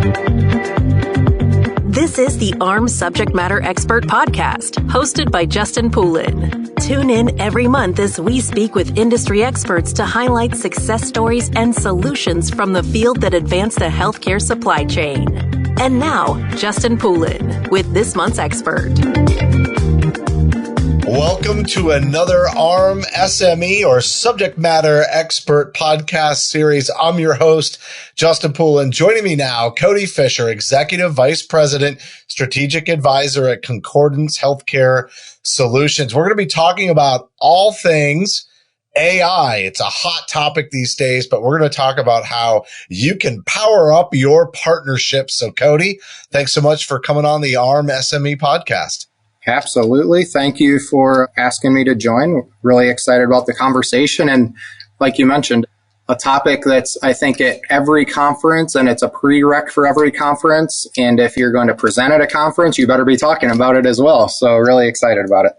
This is the AHRMM Subject Matter Expert Podcast, hosted by Justin Poulin. Tune in every month as we speak with industry experts to highlight success stories and solutions from the field that advance the healthcare supply chain. And now, Justin Poulin with this month's expert. Welcome to another AHRMM SME or Subject Matter Expert Podcast series. I'm your host, Justin Poulin. Joining me now, Cody Fisher, Executive Vice President, Strategic Advisor at Concordance Healthcare Solutions. We're going to be talking about all things AI. It's a hot topic these days, but we're going to talk about how you can power up your partnerships. So, Cody, thanks so much for coming on the AHRMM SME podcast. Absolutely. Thank you for asking me to join. Really excited about the conversation. And like you mentioned, a topic that's, I think, at every conference, and it's a prereq for every conference. And if you're going to present at a conference, you better be talking about it as well. So really excited about it.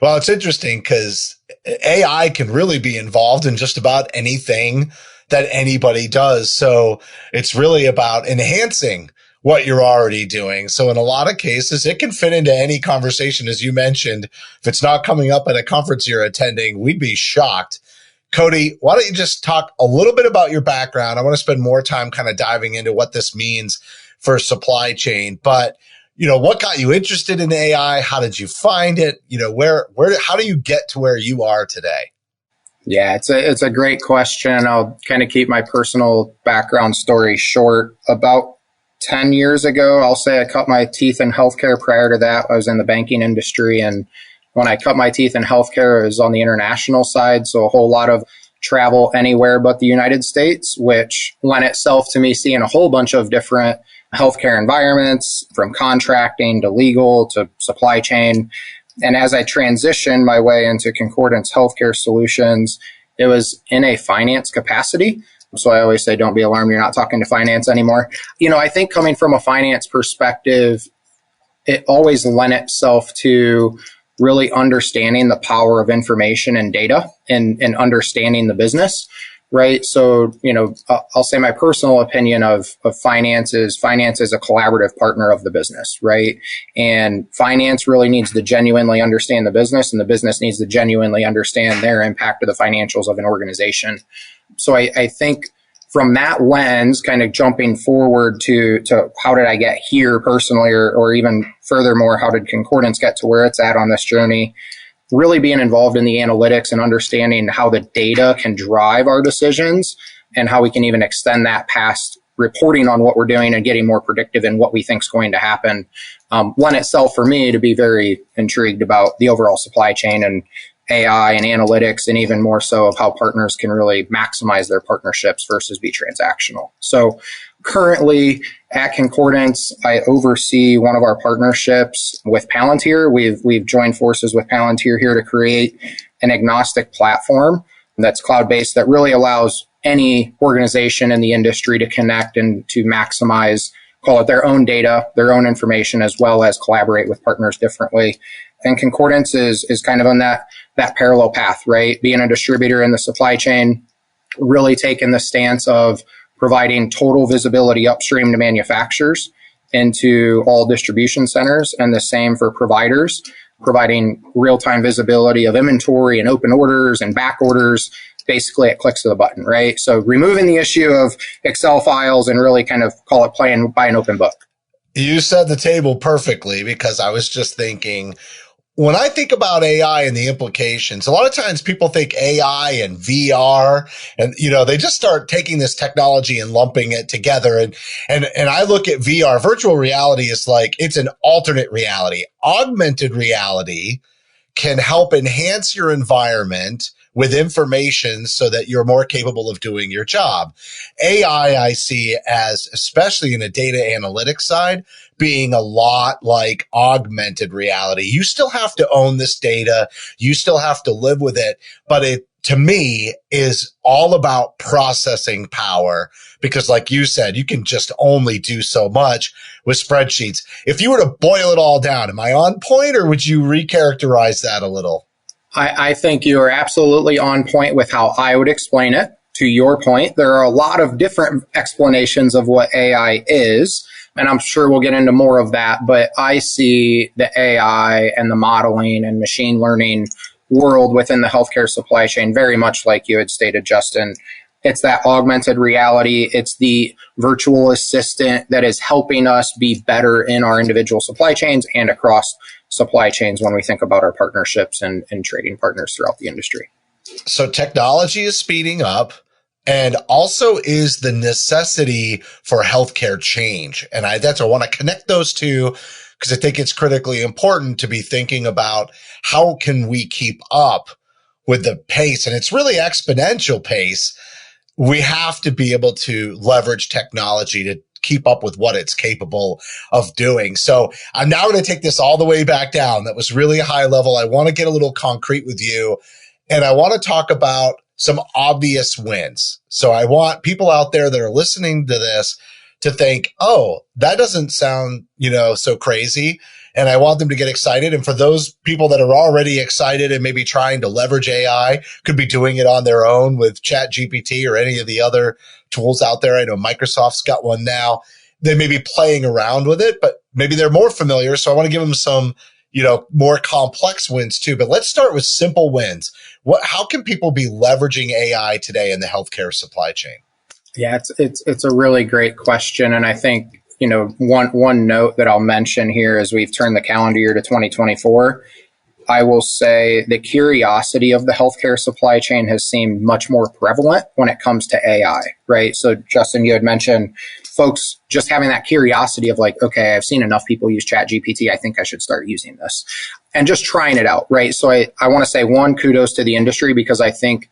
Well, it's interesting because AI can really be involved in just about anything that anybody does. So it's really about enhancing what you're already doing. So in a lot of cases, it can fit into any conversation. As you mentioned, if it's not coming up at a conference you're attending, we'd be shocked. Cody, why don't you just talk a little bit about your background? I want to spend more time kind of diving into what this means for supply chain. But, what got you interested in AI? How did you find it? How do you get to where you are today? Yeah, it's a great question. I'll kind of keep my personal background story short. About 10 years ago, I'll say I cut my teeth in healthcare. Prior to that, I was in the banking industry. And when I cut my teeth in healthcare, it was on the international side. So a whole lot of travel anywhere but the United States, which lent itself to me seeing a whole bunch of different healthcare environments, from contracting to legal to supply chain. And as I transitioned my way into Concordance Healthcare Solutions, it was in a finance capacity. So I always say, don't be alarmed, you're not talking to finance anymore. I think coming from a finance perspective, it always lent itself to really understanding the power of information and data and understanding the business, right? So, I'll say my personal opinion of finance is a collaborative partner of the business, right? And finance really needs to genuinely understand the business, and the business needs to genuinely understand their impact to the financials of an organization. So I think from that lens, kind of jumping forward to how did I get here personally, or even furthermore, how did Concordance get to where it's at on this journey? Really being involved in the analytics and understanding how the data can drive our decisions and how we can even extend that past reporting on what we're doing and getting more predictive in what we think is going to happen. Lent itself for me to be very intrigued about the overall supply chain and AI and analytics, and even more so of how partners can really maximize their partnerships versus be transactional. So currently at Concordance, I oversee one of our partnerships with Palantir. We've joined forces with Palantir here to create an agnostic platform that's cloud-based that really allows any organization in the industry to connect and to maximize, call it their own data, their own information, as well as collaborate with partners differently. And Concordance is kind of on that parallel path, right? Being a distributor in the supply chain, really taking the stance of providing total visibility upstream to manufacturers into all distribution centers, and the same for providers, providing real-time visibility of inventory and open orders and back orders, basically at clicks of the button, right? So removing the issue of Excel files and really kind of call it playing by an open book. You set the table perfectly, because I was just thinking, when I think about AI and the implications, a lot of times people think AI and VR, and they just start taking this technology and lumping it together. And I look at VR, virtual reality is like, it's an alternate reality. Augmented reality can help enhance your environment with information so that you're more capable of doing your job. AI, I see as, especially in a data analytics side, being a lot like augmented reality. You still have to own this data. You still have to live with it. But it, to me, is all about processing power, because like you said, you can just only do so much with spreadsheets. If you were to boil it all down, am I on point, or would you recharacterize that a little? I think you are absolutely on point with how I would explain it. to your point, there are a lot of different explanations of what AI is, and I'm sure we'll get into more of that, but I see the AI and the modeling and machine learning world within the healthcare supply chain very much like you had stated, Justin. It's that augmented reality. It's the virtual assistant that is helping us be better in our individual supply chains and across supply chains when we think about our partnerships and trading partners throughout the industry. So technology is speeding up, and also is the necessity for healthcare change. And I want to connect those two because I think it's critically important to be thinking about how can we keep up with the pace, and it's really exponential pace. We have to be able to leverage technology to keep up with what it's capable of doing. So I'm now going to take this all the way back down. That was really high level. I want to get a little concrete with you, and I want to talk about some obvious wins. So I want people out there that are listening to this to think, oh, that doesn't sound, so crazy. And I want them to get excited. And for those people that are already excited and maybe trying to leverage AI, could be doing it on their own with ChatGPT or any of the other tools out there. I know Microsoft's got one now. They may be playing around with it, but maybe they're more familiar. So I want to give them some, more complex wins too. But let's start with simple wins. How can people be leveraging AI today in the healthcare supply chain? Yeah, it's a really great question. And I think, one note that I'll mention here as we've turned the calendar year to 2024, I will say the curiosity of the healthcare supply chain has seemed much more prevalent when it comes to AI, right? So Justin, you had mentioned folks just having that curiosity of like, okay, I've seen enough people use ChatGPT. I think I should start using this and just trying it out, right? So I want to say one, kudos to the industry because I think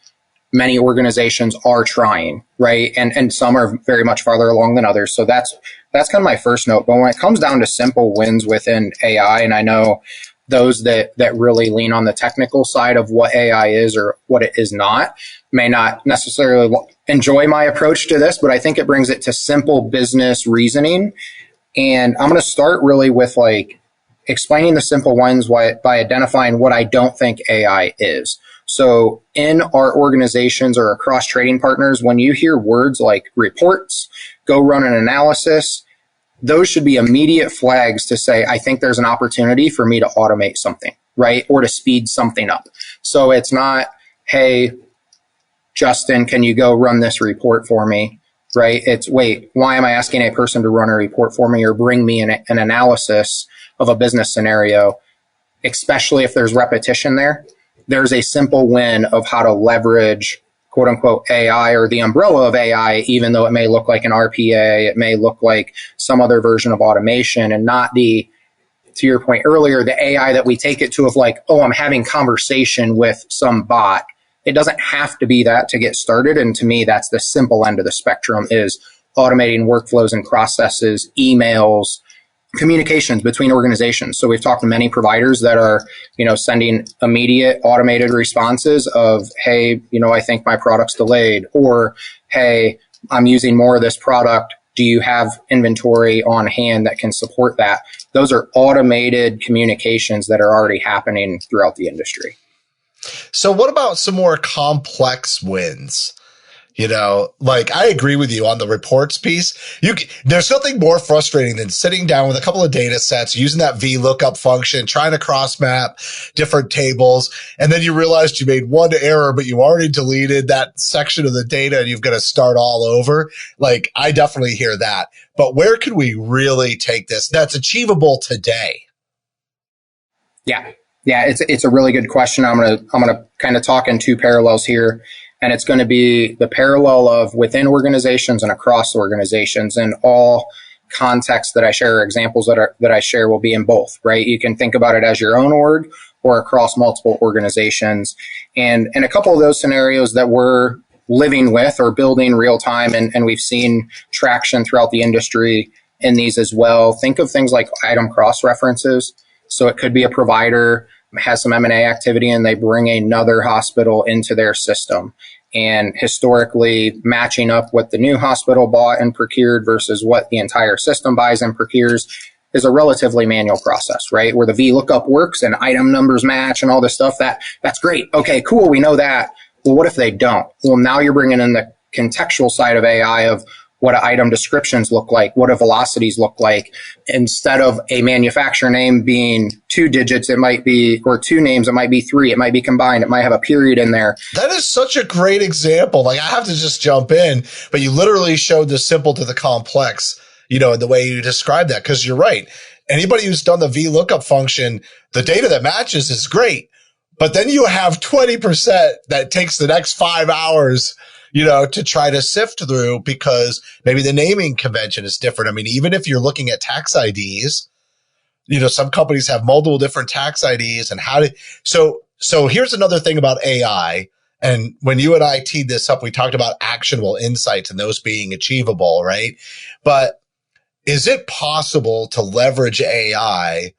many organizations are trying, right? And some are very much farther along than others. So that's kind of my first note. But when it comes down to simple wins within AI, and I know those that really lean on the technical side of what AI is or what it is not may not necessarily enjoy my approach to this, but I think it brings it to simple business reasoning. And I'm going to start really with like explaining the simple ones by identifying what I don't think AI is. So in our organizations or across trading partners, when you hear words like reports, go run an analysis, those should be immediate flags to say, I think there's an opportunity for me to automate something, right? Or to speed something up. So it's not, hey, Justin, can you go run this report for me, right? It's, wait, why am I asking a person to run a report for me or bring me an analysis of a business scenario, especially if there's repetition there? There's a simple win of how to leverage, quote unquote, AI or the umbrella of AI, even though it may look like an RPA, it may look like some other version of automation and not the, to your point earlier, the AI that we take it to of like, oh, I'm having conversation with some bot. It doesn't have to be that to get started. And to me, that's the simple end of the spectrum is automating workflows and processes, emails, communications between organizations. So we've talked to many providers that are, sending immediate automated responses of, hey, I think my product's delayed, or, hey, I'm using more of this product. Do you have inventory on hand that can support that? Those are automated communications that are already happening throughout the industry. So what about some more complex wins? I agree with you on the reports piece. There's nothing more frustrating than sitting down with a couple of data sets, using that VLOOKUP function, trying to cross map different tables. And then you realized you made one error, but you already deleted that section of the data and you've got to start all over. I definitely hear that. But where could we really take this that's achievable today? Yeah, it's a really good question. I'm gonna kind of talk in two parallels here. And it's going to be the parallel of within organizations and across organizations, and all contexts that I share, examples that I share will be in both, right? You can think about it as your own org or across multiple organizations. And in a couple of those scenarios that we're living with or building real time, and we've seen traction throughout the industry in these as well, think of things like item cross references. So it could be a provider has some M&A activity and they bring another hospital into their system. And historically, matching up what the new hospital bought and procured versus what the entire system buys and procures is a relatively manual process, right? Where the VLOOKUP works and item numbers match and all this stuff. That's great. Okay, cool. We know that. Well, what if they don't? Well, now you're bringing in the contextual side of AI of what item descriptions look like, what do velocities look like. Instead of a manufacturer name being 2 digits, it might be, or 2 names, it might be 3, it might be combined, it might have a period in there. That is such a great example. Like, I have to just jump in, but you literally showed the simple to the complex, in the way you described that, because you're right. Anybody who's done the VLOOKUP function, the data that matches is great, but then you have 20% that takes the next 5 hours to try to sift through, because maybe the naming convention is different. I mean, even if you're looking at tax IDs, some companies have multiple different tax IDs and so here's another thing about AI. And when you and I teed this up, we talked about actionable insights and those being achievable, right? But is it possible to leverage AI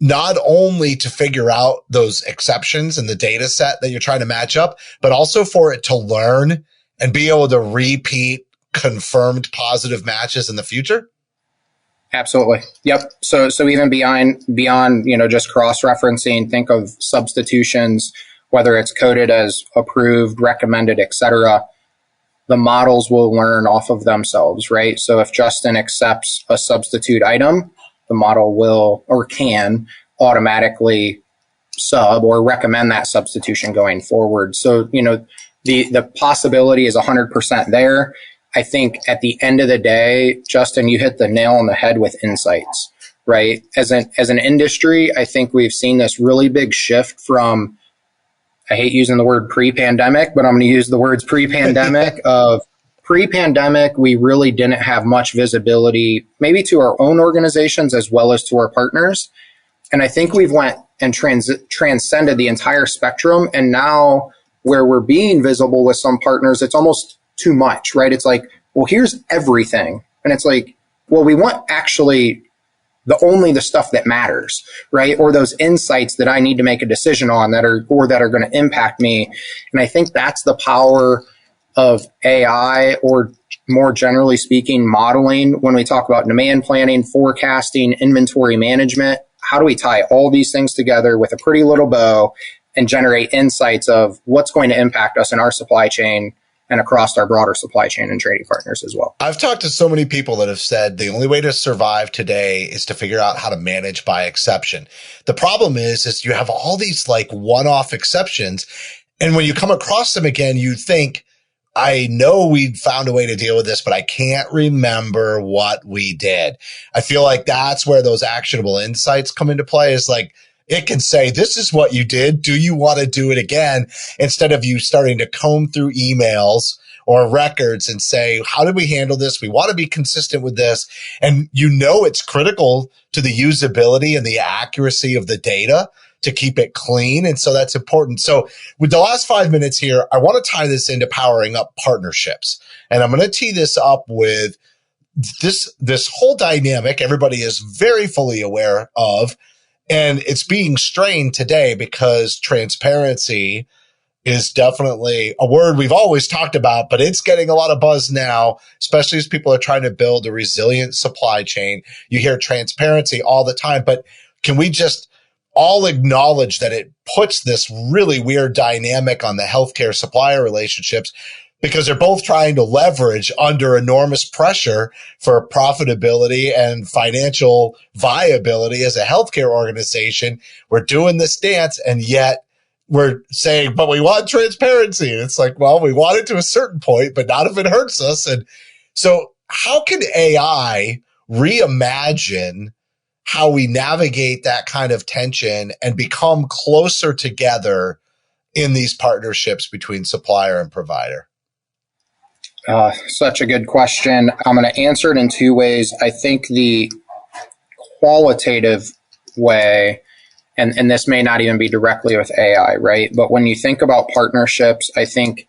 not only to figure out those exceptions in the data set that you're trying to match up, but also for it to learn and be able to repeat confirmed positive matches in the future? Absolutely. Yep. So even beyond, just cross-referencing, think of substitutions, whether it's coded as approved, recommended, et cetera. The models will learn off of themselves, right? So if Justin accepts a substitute item, the model will or can automatically sub or recommend that substitution going forward. So, the possibility is 100% there. I think at the end of the day, Justin, you hit the nail on the head with insights, right? As an industry, I think we've seen this really big shift from, I hate using the word pre-pandemic, but I'm going to use the words pre-pandemic of pre-pandemic, we really didn't have much visibility, maybe to our own organizations as well as to our partners. And I think we've went and transcended the entire spectrum. And now where we're being visible with some partners, it's almost too much, right? It's like, well, here's everything. And it's like, well, we want actually only the stuff that matters, right? Or those insights that I need to make a decision on that are going to impact me. And I think that's the power of AI, or more generally speaking, modeling. When we talk about demand planning, forecasting, inventory management, how do we tie all these things together with a pretty little bow and generate insights of what's going to impact us in our supply chain and across our broader supply chain and trading partners as well? I've talked to so many people that have said the only way to survive today is to figure out how to manage by exception. The problem is you have all these like one-off exceptions. And when you come across them again, you think, I know we found a way to deal with this, but I can't remember what we did. I feel like that's where those actionable insights come into play. Is like, it can say, this is what you did. Do you want to do it again? Instead of you starting to comb through emails or records and say, how did we handle this? We want to be consistent with this. And it's critical to the usability and the accuracy of the data to keep it clean. And so that's important. So with the last 5 minutes here, I want to tie this into powering up partnerships. And I'm going to tee this up with this whole dynamic everybody is very fully aware of. And it's being strained today because transparency is definitely a word we've always talked about, but it's getting a lot of buzz now, especially as people are trying to build a resilient supply chain. You hear transparency all the time, but can we just all acknowledge that it puts this really weird dynamic on the healthcare supplier relationships, because they're both trying to leverage under enormous pressure for profitability and financial viability as a healthcare organization. We're doing this dance, and yet we're saying, but we want transparency. And it's like, well, we want it to a certain point, but not if it hurts us. And so how can AI reimagine how we navigate that kind of tension and become closer together in these partnerships between supplier and provider? Such a good question. I'm going to answer it in 2 ways. I think the qualitative way, and this may not even be directly with AI, right? But when you think about partnerships, I think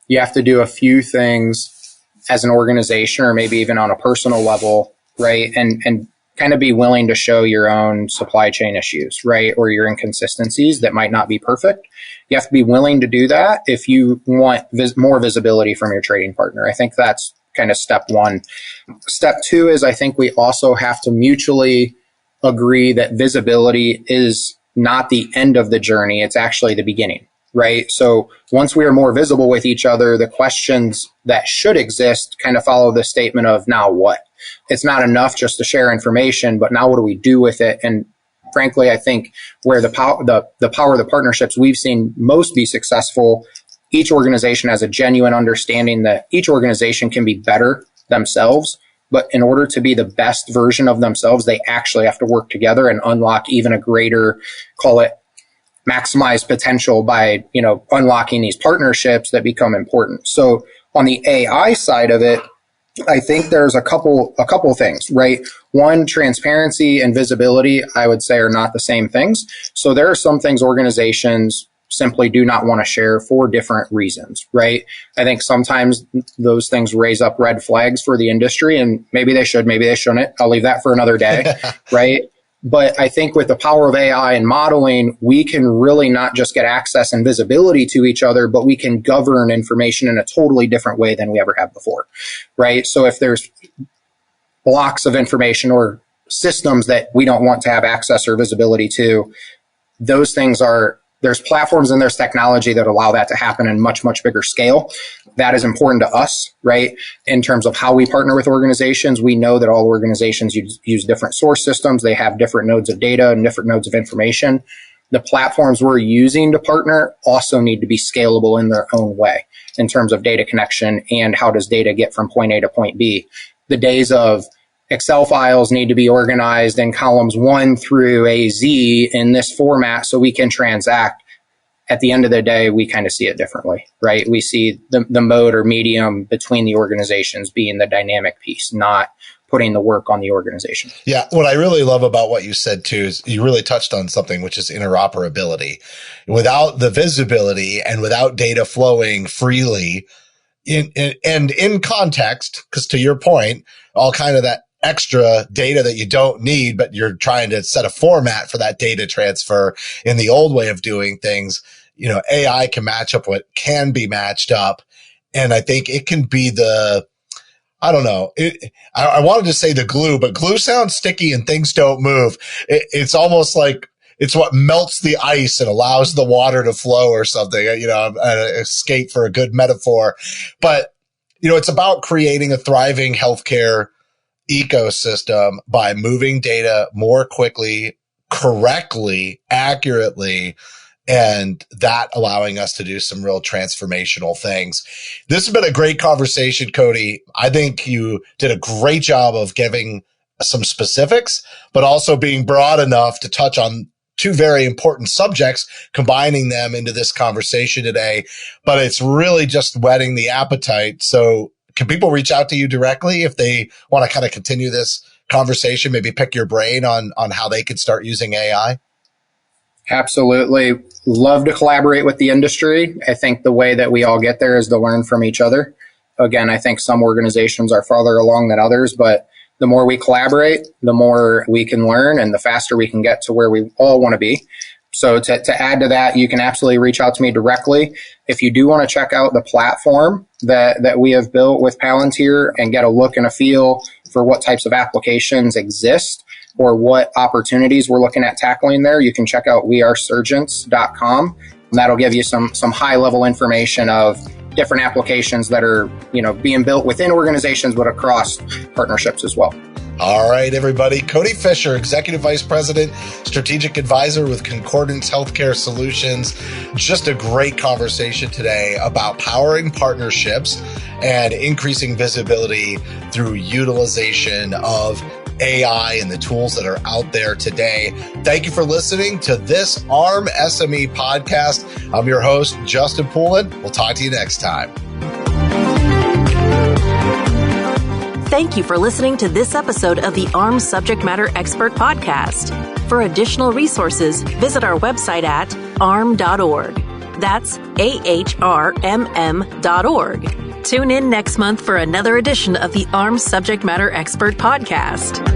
you have to do a few things as an organization, or maybe even on a personal level, right? And kind of be willing to show your own supply chain issues, right? Or your inconsistencies that might not be perfect. You have to be willing to do that if you want more visibility from your trading partner. I think that's kind of step 1. Step 2 is, I think we also have to mutually agree that visibility is not the end of the journey. It's actually the beginning, right? So once we are more visible with each other, the questions that should exist kind of follow the statement of now what? It's not enough just to share information, but now what do we do with it? And frankly, I think where the power of the partnerships we've seen most be successful, each organization has a genuine understanding that each organization can be better themselves. But in order to be the best version of themselves, they actually have to work together and unlock even a greater, call it maximize potential by, unlocking these partnerships that become important. So on the AI side of it, I think there's a couple things, right? One, transparency and visibility, I would say, are not the same things. So there are some things organizations simply do not want to share for different reasons, right? I think sometimes those things raise up red flags for the industry, and maybe they should, maybe they shouldn't. I'll leave that for another day, right? But I think with the power of AI and modeling, we can really not just get access and visibility to each other, but we can govern information in a totally different way than we ever have before, right? So if there's blocks of information or systems that we don't want to have access or visibility to, those things there's platforms and there's technology that allow that to happen in much, much bigger scale. That is important to us, right? In terms of how we partner with organizations, we know that all organizations use different source systems. They have different nodes of data and different nodes of information. The platforms we're using to partner also need to be scalable in their own way in terms of data connection and how does data get from point A to point B. The days of Excel files need to be organized in columns 1 through AZ in this format so we can transact. At the end of the day, we kind of see it differently, right? We see the mode or medium between the organizations being the dynamic piece, not putting the work on the organization. Yeah. What I really love about what you said too is you really touched on something, which is interoperability. Without the visibility and without data flowing freely in context, because to your point, all kind of that extra data that you don't need, but you're trying to set a format for that data transfer in the old way of doing things. AI can match up what can be matched up. And I think it can be I wanted to say the glue, but glue sounds sticky and things don't move. It's almost like it's what melts the ice and allows the water to flow or something, an escape for a good metaphor. But, it's about creating a thriving healthcare ecosystem by moving data more quickly, correctly, accurately, and that allowing us to do some real transformational things. This has been a great conversation, Cody. I think you did a great job of giving some specifics, but also being broad enough to touch on two very important subjects, combining them into this conversation today. But it's really just whetting the appetite. So can people reach out to you directly if they want to kind of continue this conversation, maybe pick your brain on how they could start using AI? Absolutely. Love to collaborate with the industry. I think the way that we all get there is to learn from each other. Again, I think some organizations are farther along than others, but the more we collaborate, the more we can learn and the faster we can get to where we all want to be. So to add to that, you can absolutely reach out to me directly. If you do want to check out the platform that we have built with Palantir and get a look and a feel for what types of applications exist or what opportunities we're looking at tackling there, you can check out wearesurgents.com. And that'll give you some high level information of different applications that are, being built within organizations, but across partnerships as well. All right, everybody. Cody Fisher, Executive Vice President, Strategic Advisor with Concordance Healthcare Solutions. Just a great conversation today about powering partnerships and increasing visibility through utilization of AI and the tools that are out there today. Thank you for listening to this AHRMM SME podcast. I'm your host, Justin Poulin. We'll talk to you next time. Thank you for listening to this episode of the AHRMM Subject Matter Expert Podcast. For additional resources, visit our website at ahrmm.org. That's AHRMM.org. Tune in next month for another edition of the AHRMM Subject Matter Expert Podcast.